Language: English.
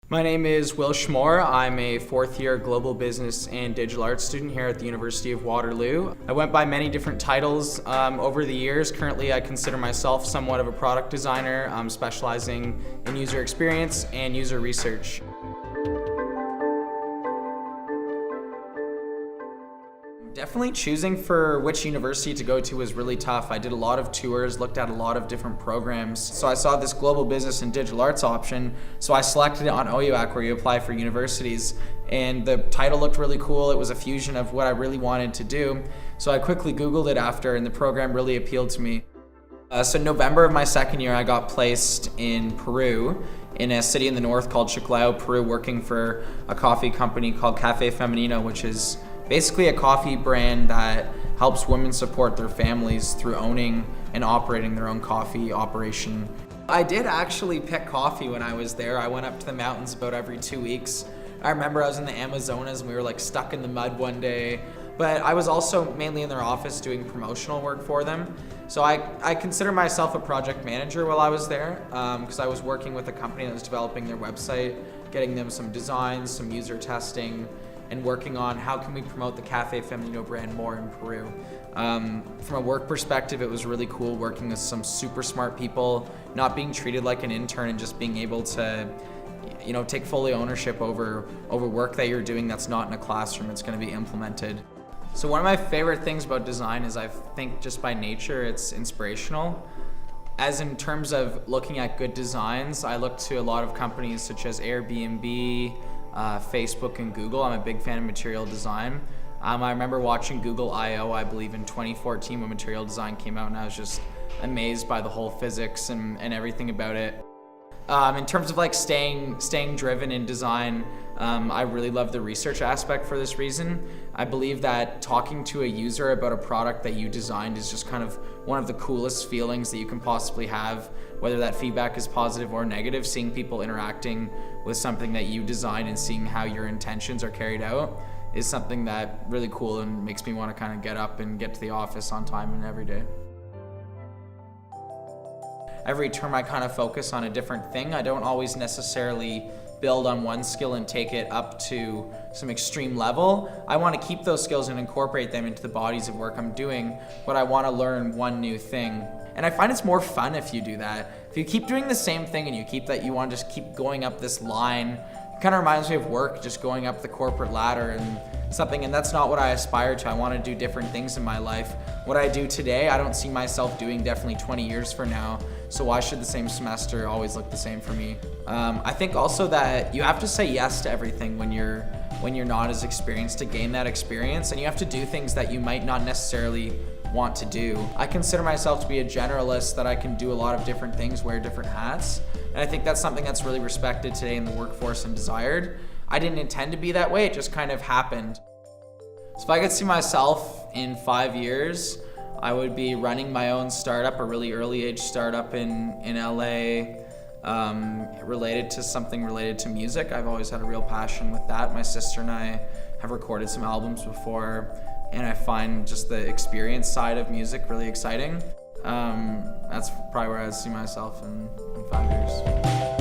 My name is Wil Schmor. I'm a fourth-year global business and digital arts student here at the University of Waterloo. I went by many different titles over the years. Currently, I consider myself somewhat of a product designer, specializing in user experience and user research. Definitely choosing for which university to go to was really tough. I did a lot of tours, looked at a lot of different programs. So I saw this global business and digital arts option, so I selected it on OUAC, where you apply for universities. And the title looked really cool. It was a fusion of what I really wanted to do. So I quickly Googled it after, and the program really appealed to me. So in November of my second year, I got placed in Peru, in a city in the north called Chiclayo, Peru, working for a coffee company called Café Femenino, which is basically a coffee brand that helps women support their families through owning and operating their own coffee operation. I did actually pick coffee when I was there. I went up to the mountains about every 2 weeks. I remember I was in the Amazonas and we were like stuck in the mud one day. But I was also mainly in their office doing promotional work for them. So I consider myself a project manager while I was there, because I was working with a company that was developing their website, getting them some designs, some user testing, and working on how can we promote the Café Femenino brand more in Peru. From a work perspective, it was really cool working with some super smart people, not being treated like an intern and just being able to take fully ownership over work that you're doing that's not in a classroom, it's going to be implemented. So one of my favorite things about design is I think just by nature it's inspirational. As in terms of looking at good designs, I look to a lot of companies such as Airbnb, Facebook, and Google. I'm a big fan of material design. I remember watching Google I/O, I believe in 2014 when material design came out, and I was just amazed by the whole physics and everything about it. In terms of like staying driven in design, I really love the research aspect for this reason. I believe that talking to a user about a product that you designed is just kind of one of the coolest feelings that you can possibly have, whether that feedback is positive or negative. Seeing people interacting with something that you designed and seeing how your intentions are carried out is something that really cool and makes me want to kind of get up and get to the office on time and every day. Every term I kind of focus on a different thing. I don't always necessarily build on one skill and take it up to some extreme level. I want to keep those skills and incorporate them into the bodies of work I'm doing, but I want to learn one new thing. And I find it's more fun if you do that. If you keep doing the same thing and you want to just keep going up this line, it kind of reminds me of work, just going up the corporate ladder and that's not what I aspire to. I want to do different things in my life. What I do today, I don't see myself doing definitely 20 years from now, so why should the same semester always look the same for me? I think also that you have to say yes to everything when you're not as experienced to gain that experience, and you have to do things that you might not necessarily want to do. I consider myself to be a generalist, that I can do a lot of different things, wear different hats, and I think that's something that's really respected today in the workforce and desired. I didn't intend to be that way, it just kind of happened. So if I could see myself in 5 years, I would be running my own startup, a really early age startup in LA, related to music. I've always had a real passion with that. My sister and I have recorded some albums before, and I find just the experience side of music really exciting. That's probably where I see myself in 5 years.